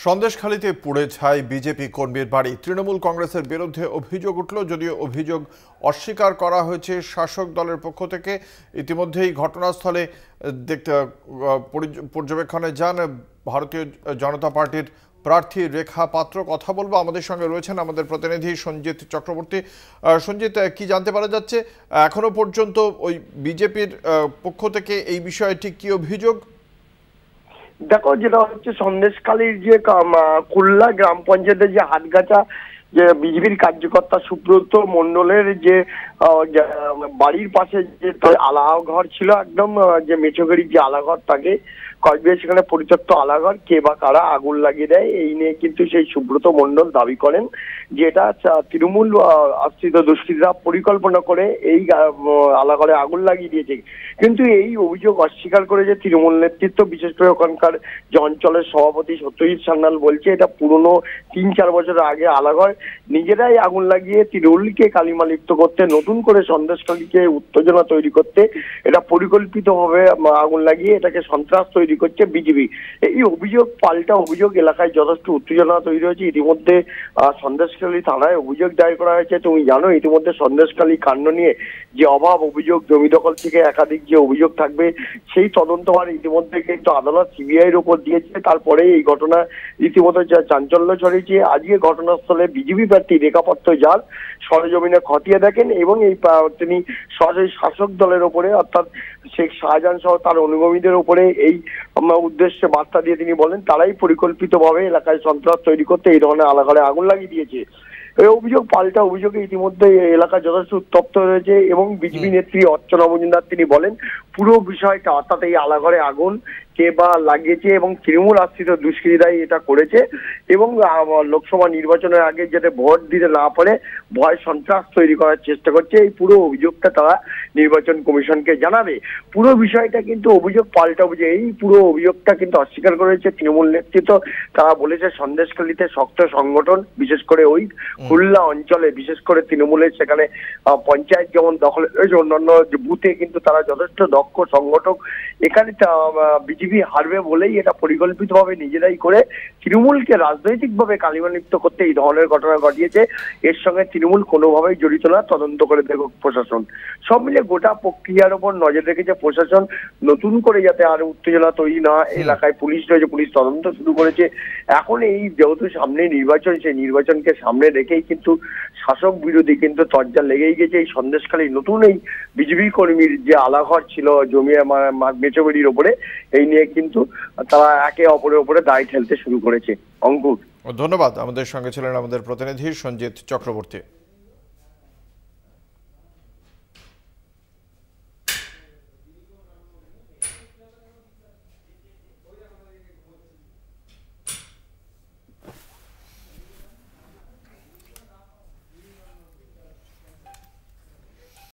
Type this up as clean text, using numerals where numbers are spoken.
সন্দেশখালীতে পুড়ে ছাই বিজেপি কর্মীর বাড়ি। তৃণমূল কংগ্রেসের বিরুদ্ধে অভিযোগ উঠল, যদিও অভিযোগ অস্বীকার করা হয়েছে শাসক দলের পক্ষ থেকে। ইতিমধ্যেই ঘটনাস্থলে দেখতে পর্যবেক্ষণে যান ভারতীয় জনতা পার্টির প্রার্থী রেখা পাত্র। কথা বলবো, আমাদের সঙ্গে রয়েছেন আমাদের প্রতিনিধি সঞ্জিত চক্রবর্তী। সঞ্জিত, কি জানতে পারা যাচ্ছে এখনো পর্যন্ত ওই বিজেপির পক্ষ থেকে এই বিষয়ে ঠিক কি অভিযোগ? দেখো, যেটা হচ্ছে সন্দেশখালীর যে কুল্লা গ্রাম পঞ্চায়েতের যে হাটগাছা যে বিজেপির কার্যকর্তা সুব্রত মন্ডলের যে বাড়ির পাশে যে আলাঘর ছিল, একদম যে মেচোগড়ির যে আলাঘর থাকে কয়েকবার, সেখানে পরিত্যক্ত আলাঘর কে বা কারা আগুন লাগিয়ে দেয়, এই নিয়ে কিন্তু সেই সুব্রত মন্ডল দাবি করেন যে এটা তৃণমূল আশ্রিত দুষ্কৃতীরা পরিকল্পনা করে এই আলাঘরে আগুন লাগিয়ে দিয়েছে। কিন্তু এই অভিযোগ অস্বীকার করে যে তৃণমূল নেতৃত্ব, বিশেষ করে ওখানকার যে অঞ্চলের সভাপতি সত্যজিৎ সান্যাল বলছে এটা পুরনো ৩-৪ বছর আগে আলাঘর, নিজেরাই আগুন লাগিয়ে তৃণমূলকে কালিমালিপ্ত করতে, নতুন করে সন্দেশখালীকে উত্তেজনা তৈরি করতে এটা পরিকল্পিতভাবে আগুন লাগিয়ে এটাকে সন্ত্রাস তৈরি করছে বিজেপি। এই অভিযোগ পাল্টা অভিযোগ, এলাকায় যথেষ্ট উত্তেজনা তৈরি হয়েছে। ইতিমধ্যে সন্দেশখালী থানায় অভিযোগ দায়ের করা হয়েছে। তুমি জানো ইতিমধ্যে সন্দেশখালী কাণ্ড নিয়ে যে অভাব অভিযোগ, জমি দখল থেকে একাধিক যে অভিযোগ থাকবে সেই তদন্তভার ইতিমধ্যে কিন্তু আদালত সিবিআই এর উপর দিয়েছে। তারপরে এই ঘটনা রীতিমতো যা চাঞ্চল্য ছড়িয়েছে। আজকে ঘটনাস্থলে বিজেপি প্রার্থী রেখা পাত্র যান, সরেজমিনে খতিয়ে দেখেন এবং তিনি সরাসরি শাসক দলের উপরে, অর্থাৎ শেখ শাহজাহান সহ তার অনুগামীদের উপরে এই উদ্দেশ্যে বার্তা দিয়ে তিনি বলেন তারাই পরিকল্পিতভাবে এলাকায় সন্ত্রাস তৈরি করতে এই ধরনের আলাঘরে আগুন লাগিয়ে দিয়েছে। এই অভিযোগ পাল্টা অভিযোগে ইতিমধ্যে এলাকা যথেষ্ট উত্তপ্ত হয়েছে এবং বিজেপি নেত্রী অর্চনা মজুমদার তিনি বলেন পুরো বিষয়টা, অর্থাৎ এই আলাঘরে আগুন কে বা লাগিয়েছে এবং তৃণমূল আশ্রিত দুষ্কৃতীরাই এটা করেছে এবং লোকসভা নির্বাচনের আগে যাতে ভোট দিতে না পারে ভয় সন্ত্রাস তৈরি করার চেষ্টা করছে। এই পুরো অভিযোগটা তারা নির্বাচন কমিশনকে জানাবে। পুরো বিষয়টা কিন্তু অভিযোগ পাল্টা অভিযোগ, এই পুরো অভিযোগটা কিন্তু অস্বীকার করেছে তৃণমূল নেতৃত্ব। তারা বলেছে সন্দেশখালীতে শক্ত সংগঠন, বিশেষ করে ওই খুলনা অঞ্চলে, বিশেষ করে তৃণমূলের সেখানে পঞ্চায়েত যেমন দখল রয়েছে, অন্যান্য বুথে কিন্তু তারা যথেষ্ট দক্ষ সংগঠক। এখানে বিজেপি হারবে বলেই এটা পরিকল্পিতভাবে নিজেরাই করে তৃণমূলকে রাজনৈতিকভাবে কালিমালিপ্ত করতে এই ধরনের ঘটনা ঘটিয়েছে। এর সঙ্গে তৃণমূল কোনোভাবেই জড়িত না, তদন্ত করে দেখুক প্রশাসন। সব মিলে গোটা প্রক্রিয়ার ওপর নজর রেখেছে প্রশাসন, নতুন করে যাতে আর উত্তেজনা তৈরি না। এলাকায় পুলিশ রয়েছে, পুলিশ তদন্ত শুরু করেছে। এখন এই যেহেতু সামনে নির্বাচন, সেই নির্বাচনকে সামনে রেখেই কিন্তু শাসক বিরোধী কিন্তু তরজা লেগেই গেছে। এই সন্দেশখালী নতুন এই বিজেপি কর্মীর যে আলাঘর ছিল জমি মেচোগড়ির ওপরে, এই নিয়ে কিন্তু তারা একে অপরের উপরে দায় ঠেলতে শুরু করেছে। অঙ্কুর, ধন্যবাদ। আমাদের সঙ্গে ছিলেন আমাদের প্রতিনিধি সঞ্জিত চক্রবর্তী।